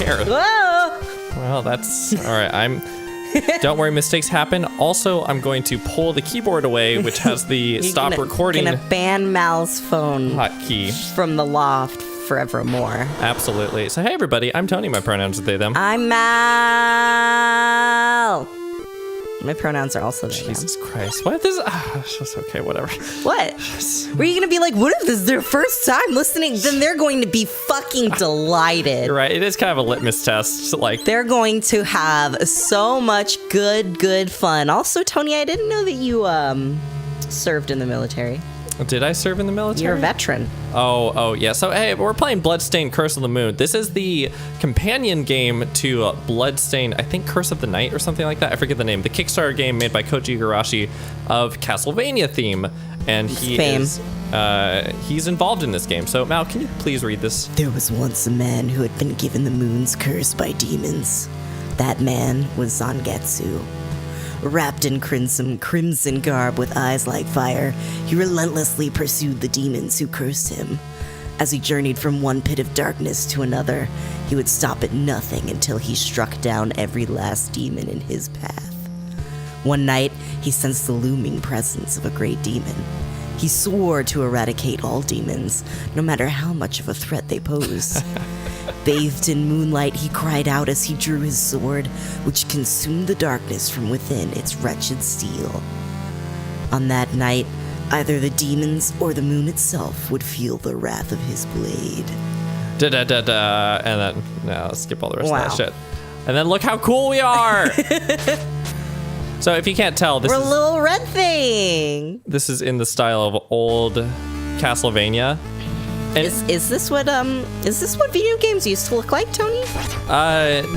scared. Whoa! Well, that's all right. Don't worry, mistakes happen. Also, I'm going to pull the keyboard away, which has the stop recording gonna ban Mal's phone hotkey from the loft forevermore. Absolutely. So, hey, everybody. I'm Tony. My pronouns are they, them. I'm Mal. My pronouns are also they, Jesus Christ. What? This is just okay, whatever. What? Were you going to be like, what if this is their first time listening? Then they're going to be fucking delighted. You're right. It is kind of a litmus test. Like, they're going to have so much good fun. Also, Tony, I didn't know that you served in the military. Did I serve in the military? You're a veteran. Oh, yeah. So, hey, we're playing Bloodstained, Curse of the Moon. This is the companion game to Bloodstained, I think Curse of the Night or something like that. I forget the name. The Kickstarter game made by Koji Igarashi of Castlevania theme. And he's involved in this game. So, Mal, can you please read this? There was once a man who had been given the moon's curse by demons. That man was Zangetsu. Wrapped in crimson garb with eyes like fire, he relentlessly pursued the demons who cursed him. As he journeyed from one pit of darkness to another, he would stop at nothing until he struck down every last demon in his path. One night, he sensed the looming presence of a great demon. He swore to eradicate all demons, no matter how much of a threat they posed. Bathed in moonlight, he cried out as he drew his sword, which consumed the darkness from within its wretched steel. On that night, either the demons or the moon itself would feel the wrath of his blade. Da-da-da-da. And then, no, let's skip all the rest of that shit. And then look how cool we are! So if you can't tell, we're a little red thing. This is in the style of old Castlevania. And is this what video games used to look like, Tony?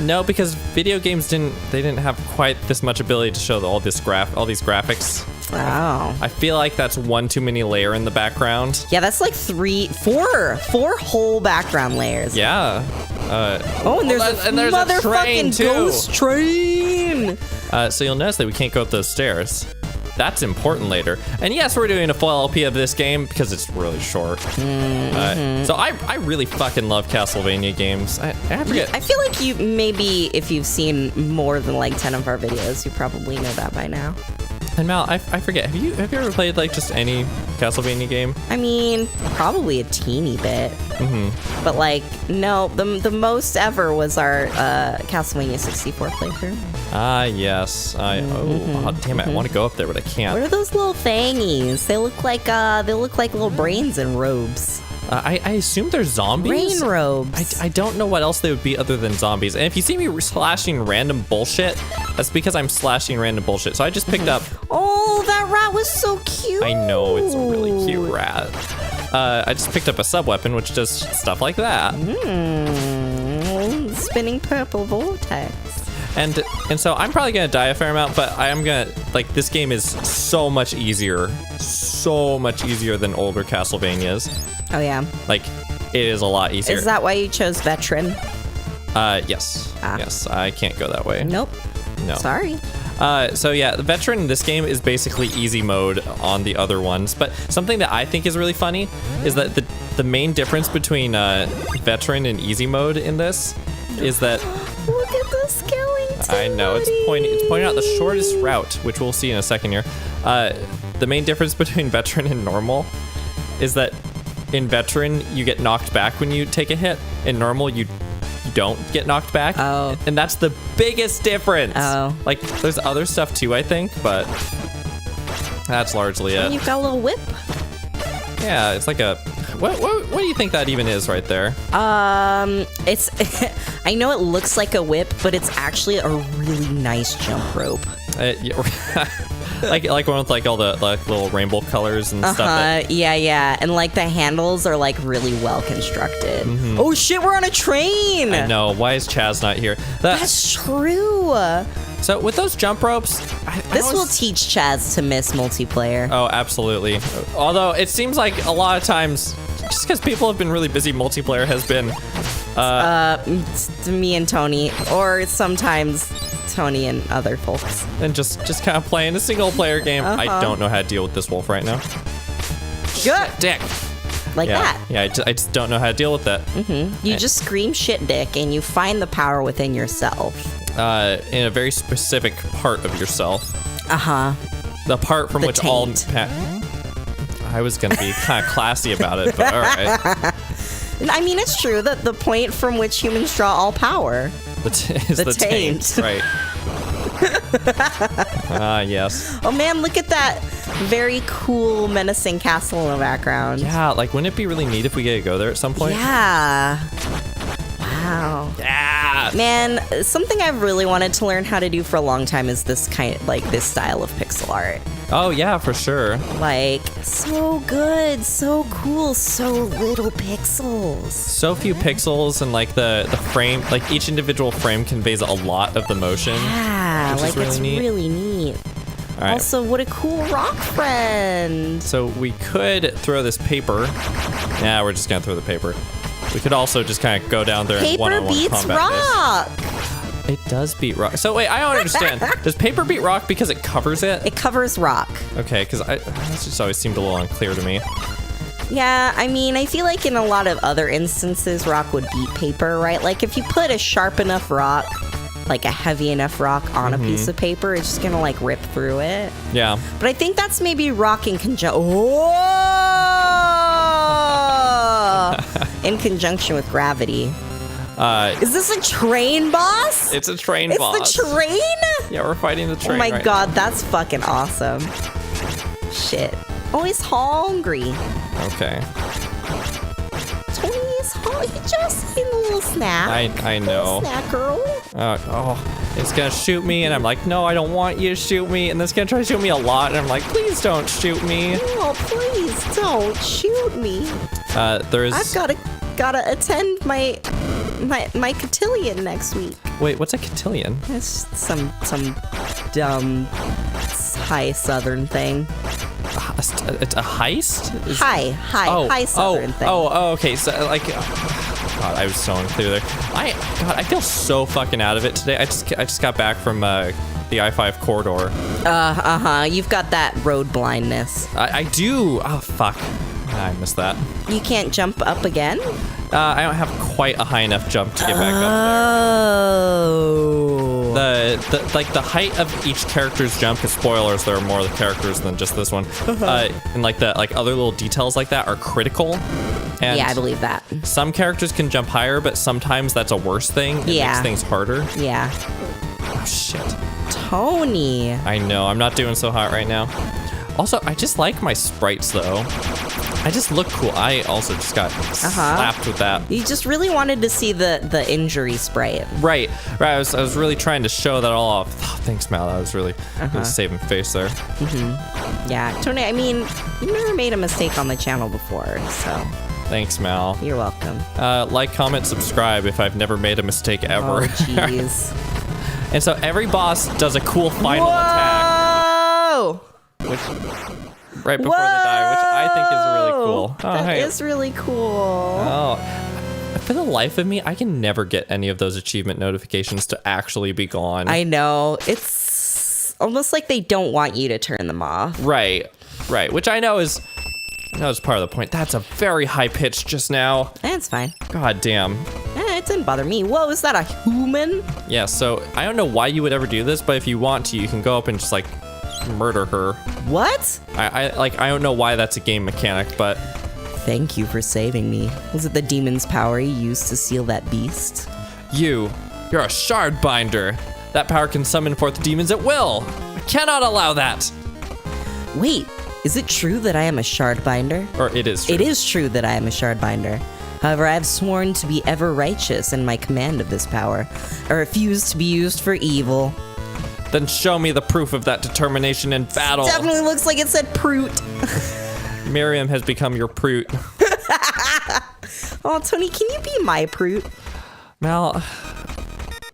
No, because video games didn't have quite this much ability to show all these graphics. Wow. I feel like that's one too many layer in the background. Yeah, that's like four whole background layers. Yeah. And there's a motherfucking ghost train. So you'll notice that we can't go up those stairs. That's important later. And yes, we're doing a full LP of this game because it's really short. So I really fucking love Castlevania games. I forget. I feel like you maybe if you've seen more than like 10 of our videos, you probably know that by now. And Mal, I forget. Have you ever played like just any Castlevania game? I mean, probably a teeny bit. But like, no, the most ever was our Castlevania 64 playthrough. Ah, yes. Oh, damn it! I want to go up there, but I can't. What are those little thingies? They look like little brains in robes. I assume they're zombies. Rain robes. I don't know what else they would be other than zombies. And if you see me slashing random bullshit, that's because I'm slashing random bullshit. So I just picked up. Oh, that rat was so cute. I know, it's a really cute rat. I just picked up a sub-weapon, which does stuff like that. Spinning purple vortex. And so I'm probably gonna die a fair amount, but I am gonna this game is so much easier than older Castlevanias. Oh yeah. Like, it is a lot easier. Is that why you chose veteran? Yes. Yes, I can't go that way. Nope. No. Sorry. So yeah, the veteran in this game is basically easy mode on the other ones. But something that I think is really funny is that the main difference between veteran and easy mode in this is that. Look at the skeleton. I know, it's pointing out the shortest route, which we'll see in a second here. The main difference between veteran and normal is that in veteran, you get knocked back when you take a hit. In normal, you don't get knocked back. Oh. And that's the biggest difference. Oh. Like, there's other stuff too, I think, but that's largely it. You've got a little whip. Yeah, it's like a... What do you think that even is right there? It's... I know it looks like a whip, but it's actually a really nice jump rope. like one with like all the like little rainbow colors and stuff. Yeah. And like the handles are like really well constructed. Oh shit, we're on a train! I know. Why is Chaz not here? That's true. So with those jump ropes, this will teach Chaz to miss multiplayer. Oh, absolutely. Although it seems like a lot of times, just because people have been really busy, multiplayer has been me and Tony, or sometimes Tony and other folks. And just kind of playing a single player game. I don't know how to deal with this wolf right now. Good. Dick. Like that. Yeah, I just don't know how to deal with that. You just scream shit dick and you find the power within yourself. In a very specific part of yourself. Uh-huh. The part from The which all... taint. I was going to be kind of classy about it, but all right. I mean, it's true that the point from which humans draw all power. Is the taint. Right. Yes. Oh man, look at that very cool, menacing castle in the background. Yeah, like, wouldn't it be really neat if we get to go there at some point? Yeah. Wow. Yeah. Man, something I've really wanted to learn how to do for a long time is this this style of pixel art. Oh, yeah, for sure. Like, so good, so cool, so little pixels. So few pixels, and like the frame, like each individual frame conveys a lot of the motion. Yeah, which like is really it's neat. really neat. All right. Also, what a cool rock friend. So we could throw this paper. Yeah, we're just gonna throw the paper. We could also just kind of go down there and Paper one-on-one beats combat rock. this. It does beat rock. So wait, I don't understand. Does paper beat rock because it covers it? It covers rock. Okay, because this just always seemed a little unclear to me. Yeah, I mean, I feel like in a lot of other instances, rock would beat paper, right? Like if you put a sharp enough rock, like a heavy enough rock on a piece of paper, it's just gonna like rip through it. Yeah. But I think that's maybe rock in in conjunction with gravity. Is this a train boss? It's a train It's boss. the train? Yeah, we're fighting the train. Oh my right god, that's fucking awesome. Shit. Oh, he's hungry. now. Okay. Tony's hungry. He just ate a little snack. I know. Snack girl. It's gonna shoot me, and I'm like, no, I don't want you to shoot me, and then it's gonna try to shoot me a lot, and I'm like, please don't shoot me. Oh, please don't shoot me. There's. I've gotta attend my cotillion next week. Wait, what's a cotillion? It's some dumb high southern thing. It's a heist? High southern thing. Okay. So like, God, I was so unclear there. I feel so fucking out of it today. I just got back from the I-5 corridor. You've got that road blindness. I do. Oh fuck. I missed that. You can't jump up again? I don't have quite a high enough jump to get back up Oh. there. The height of each character's jump, because spoilers, there are more of the characters than just this one. And other little details like that are critical. And Yeah, I believe that. some characters can jump higher, but sometimes that's a worse thing. It makes things harder. Yeah. Oh shit. Tony. I know, I'm not doing so hot right now. Also, I just like my sprites though. I just look cool. I also just got slapped with that. You just really wanted to see the injury sprite. Right. I was really trying to show that all off. Oh, thanks, Mal. That was really saving face there. Yeah, Tony, I mean, you've never made a mistake on the channel before, so Thanks, Mal. you're welcome. Like, comment, subscribe if I've never made a mistake ever. Oh, jeez. And so every boss does a cool final attack, Whoa! which right before they die, which I think is really cool. Oh, That hey. is really cool. Oh, for the life of me, I can never get any of those achievement notifications to actually be gone. I know. It's almost like they don't want you to turn them off. Right, which I know is part of the point. That's a very high pitch just now. It's fine. God damn. It didn't bother me. Whoa, is that a human? Yeah, so I don't know why you would ever do this, but if you want to, you can go up and just like murder her. What? I don't know why that's a game mechanic, but Thank you for saving me. Was it the demon's power you used to seal that beast? you're a shard binder. That power can summon forth demons at will. I cannot allow that. Wait, is it true that I am a shard binder? Or it is true. It is true that I am a shard binder. However, I have sworn to be ever righteous in my command of this power. I refuse to be used for evil. Then show me the proof of that determination in battle. Definitely looks like it said Proot. Miriam has become your Proot. Oh, Tony, can you be my Proot? Mal,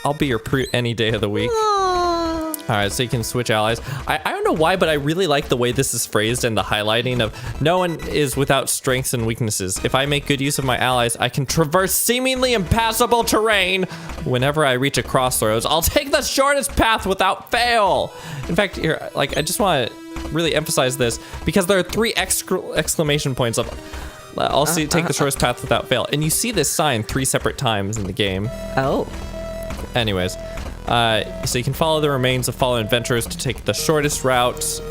I'll be your Proot any day of the week. All right, so you can switch allies. I don't know why, but I really like the way this is phrased and the highlighting of no one is without strengths and weaknesses. If I make good use of my allies, I can traverse seemingly impassable terrain. Whenever I reach a crossroads, I'll take the shortest path without fail. In fact, here, like, I just want to really emphasize this because there are 3 exclamation points of Take the shortest path without fail. And you see this sign 3 separate times in the game. Oh. Anyways, so you can follow the remains of fallen adventurers to take the shortest route.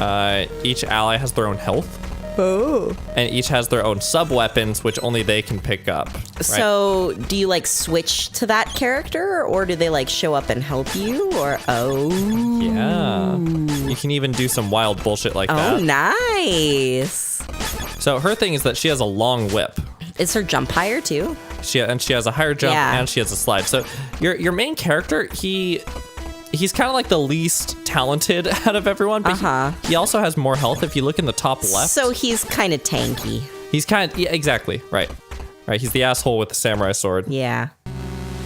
Each ally has their own health. Oh. And each has their own sub-weapons, which only they can pick up. Right? So, do you like switch to that character, or do they like show up and help you, or Yeah. You can even do some wild bullshit like that. Oh, nice. So her thing is that she has a long whip. Is her jump higher too? She has a higher jump and she has a slide. So your main character, he's kind of like the least talented out of everyone, but he also has more health if you look in the top left. So he's kind of tanky. He's exactly, right. Right, he's the asshole with the samurai sword. Yeah.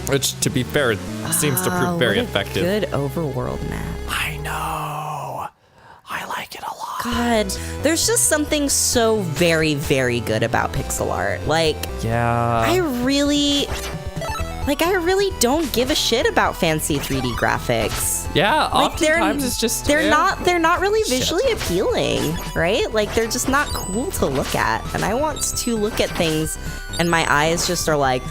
Which, to be fair, seems to prove very effective. Good overworld map. I know. I like it a lot. God, there's just something so very, very good about pixel art. Like, I really don't give a shit about fancy 3D graphics. Yeah, Like, oftentimes it's just they're not really visually appealing, right? Like, they're just not cool to look at. And I want to look at things and my eyes just are like,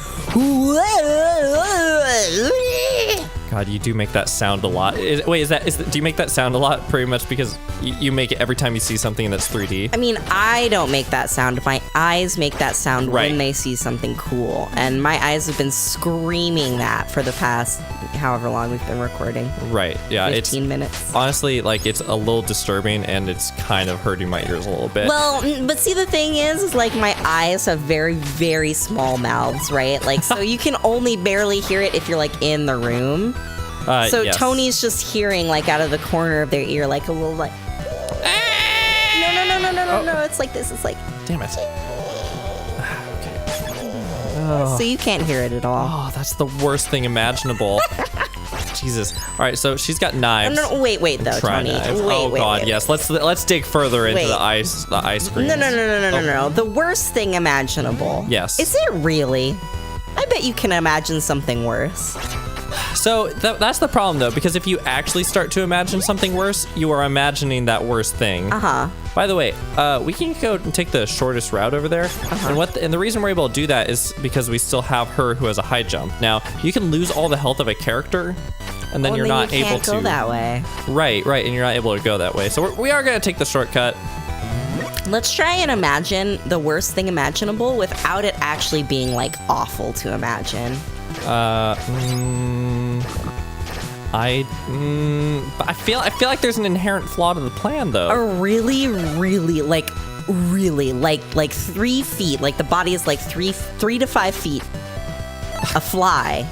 God, you do make that sound a lot. Do you make that sound a lot pretty much because you make it every time you see something that's 3D? I mean, I don't make that sound. My eyes make that sound when they see something cool. And my eyes have been screaming that for the past however long we've been recording. Right, yeah. 15 minutes. Honestly, like, it's a little disturbing and it's kind of hurting my ears a little bit. Well, but see, the thing is like my eyes have very, very small mouths, right? Like, so you can only barely hear it if you're like in the room. So yes. Tony's just hearing like out of the corner of their ear, like a little like, no, it's like this. It's like, damn it. So you can't hear it at all. Oh, that's the worst thing imaginable. Jesus. All right, so she's got knives. No, wait, though, Tony. Knives. Wait. Yes. Let's dig further into the ice cream. No. The worst thing imaginable. Yes. Is it really? I bet you can imagine something worse. So that's the problem, though, because if you actually start to imagine something worse, you are imagining that worst thing. By the way, we can go and take the shortest route over there. And the reason we're able to do that is because we still have her who has a high jump. Now, you can lose all the health of a character, and then you're not able to go that way. Right, and you're not able to go that way. So we are going to take the shortcut. Let's try and imagine the worst thing imaginable without it actually being like awful to imagine. I feel like there's an inherent flaw to the plan, though. A really, like 3 feet. Like the body is like 3 to 5 feet. A fly.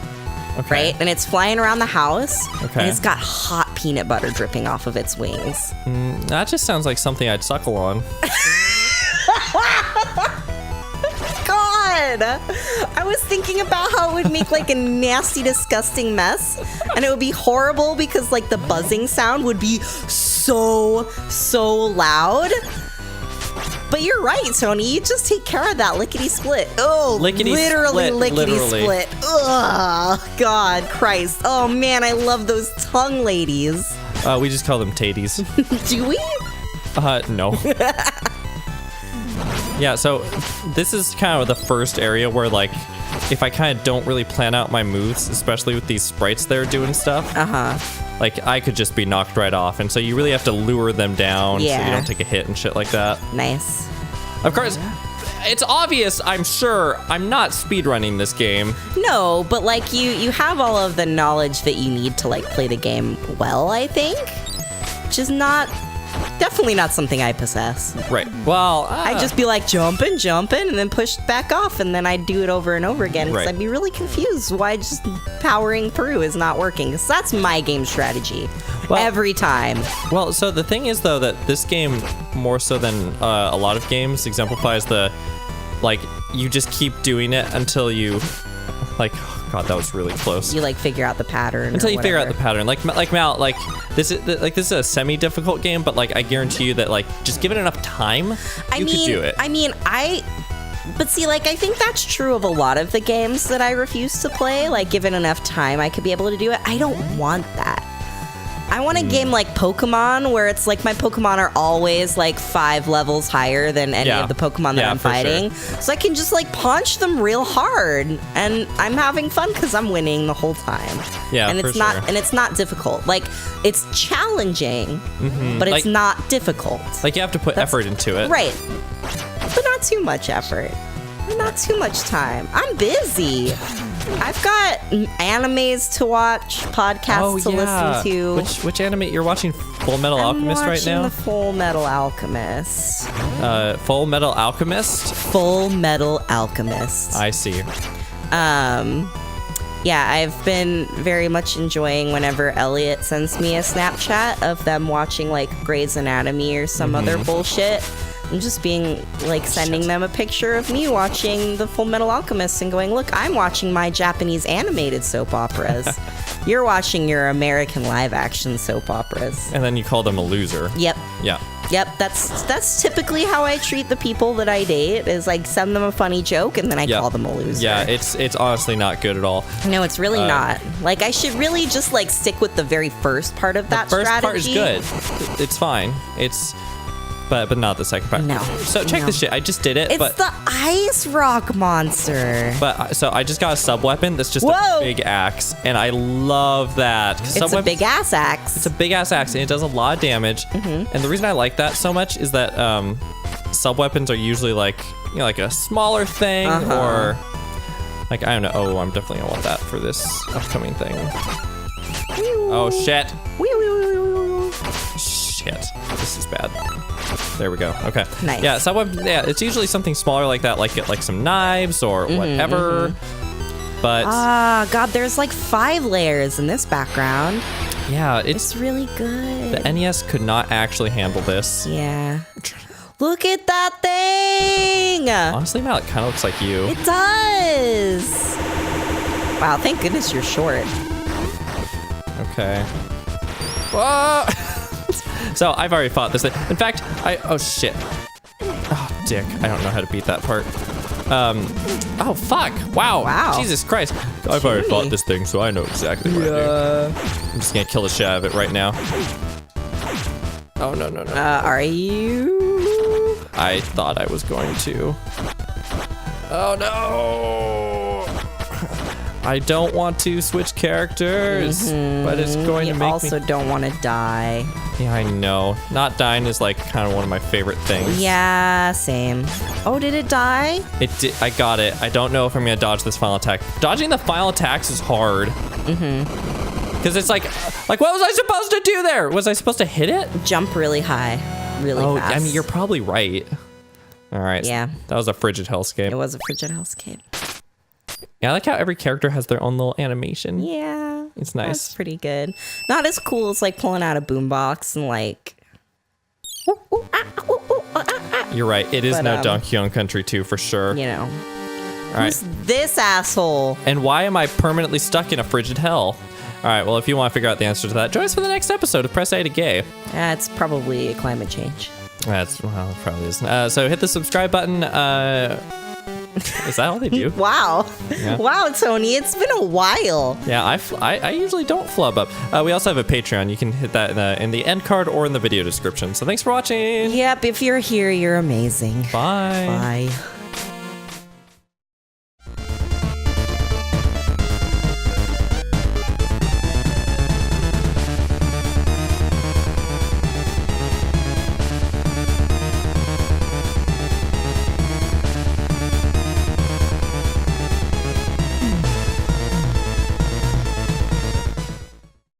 Okay. Right? And it's flying around the house. Okay. And it's got hot peanut butter dripping off of its wings. That just sounds like something I'd suckle on. God! I was thinking about how it would make like a nasty, disgusting mess. And it would be horrible because like the buzzing sound would be so loud. But you're right, Tony. You just take care of that lickety-split. Oh, literally lickety-split. Ugh, God, Christ. Oh, man, I love those tongue ladies. We just call them taties. Do we? No. Yeah, so this is kind of the first area where, like, if I kind of don't really plan out my moves, especially with these sprites that are doing stuff, like, I could just be knocked right off. And so you really have to lure them down so you don't take a hit and shit like that. Nice. Of course, it's obvious, I'm sure, I'm not speedrunning this game. No, but, like, you have all of the knowledge that you need to, like, play the game well, I think. Which is definitely not something I possess. Right. Well, I'd just be like jumping, and then push back off, and then I'd do it over and over again because I'd be really confused why just powering through is not working. Because that's my game strategy every time. Well, so the thing is, though, that this game, more so than a lot of games, exemplifies like, you just keep doing it until you, like, God, that was really close. You like figure out the pattern until you figure out the pattern. Like Mal, like this is a semi-difficult game, but like I guarantee you that like just give it enough time, you could do it. But see, like I think that's true of a lot of the games that I refuse to play. Like given enough time, I could be able to do it. I don't want that. I want a game like Pokemon where it's like my Pokemon are always like 5 levels higher than any of the Pokemon that I'm fighting. Sure. So I can just like punch them real hard and I'm having fun because I'm winning the whole time. Yeah, and it's not and it's not difficult. Like it's challenging, but it's not difficult. Like you have to put effort into it. Right. But not too much effort. Not too much time. I'm busy. I've got animes to watch, podcasts to listen to. Which anime you're watching? Full Metal Alchemist right now? I'm watching the Full Metal Alchemist. Full Metal Alchemist? Full Metal Alchemist. I see. Yeah, I've been very much enjoying whenever Elliot sends me a Snapchat of them watching like Grey's Anatomy or some other bullshit. I'm just being like sending them a picture of me watching the Full Metal Alchemist and going, look, I'm watching my Japanese animated soap operas. You're watching your American live action soap operas. And then you call them a loser. Yep. Yeah. Yep, that's typically how I treat the people that I date, is like send them a funny joke and then I call them a loser. Yeah, it's honestly not good at all. No, it's really not. Like I should really just like stick with the very first part of that strategy. The first part is good. It's fine. But not the second part. No. So check this shit. I just did it. It's the ice rock monster. But so I just got a sub weapon that's just a big axe, and I love that. It's a big ass axe. It's a big ass axe, and it does a lot of damage. And the reason I like that so much is that sub weapons are usually like like a smaller thing or like I don't know. Oh, I'm definitely gonna want that for this upcoming thing. Oh shit. Shit. This is bad. There we go. Okay. Nice. Yeah, so it's usually something smaller like that, like some knives or whatever. But God, there's like 5 layers in this background. Yeah, it's really good. The NES could not actually handle this. Yeah. Look at that thing! Honestly, Mal, it kind of looks like you. It does! Wow, thank goodness you're short. Okay. Whoa! So, I've already fought this thing. In fact, oh shit. Oh, dick. I don't know how to beat that part. Oh, fuck. Wow. Jesus Christ. I've already fought this thing, so I know exactly what I do. I'm just gonna kill the shit out of it right now. Oh, no. Are you? I thought I was going to. Oh, no. I don't want to switch characters, but it's going to make me... You also don't want to die. Yeah, I know. Not dying is like kind of one of my favorite things. Yeah, same. Oh, did it die? It did. I got it. I don't know if I'm going to dodge this final attack. Dodging the final attacks is hard. Because it's like, what was I supposed to do there? Was I supposed to hit it? Jump really high, really fast. I mean, you're probably right. All right. Yeah. That was a frigid hellscape. It was a frigid hellscape. Yeah, I like how every character has their own little animation. Yeah. It's nice. That's pretty good. Not as cool as like pulling out a boombox and like... You're right. It is no Donkey Kong Country 2 for sure. You know. All right. Who's this asshole? And why am I permanently stuck in a frigid hell? All right, well, if you want to figure out the answer to that, join us for the next episode of Press A to Gay. It's probably climate change. Well, it probably is. So hit the subscribe button. Is that all they do? Wow. Yeah. Wow, Tony, it's been a while. Yeah, I usually don't flub up. We also have a Patreon. You can hit that in the end card or in the video description. So thanks for watching. Yep, if you're here, you're amazing. Bye. Bye.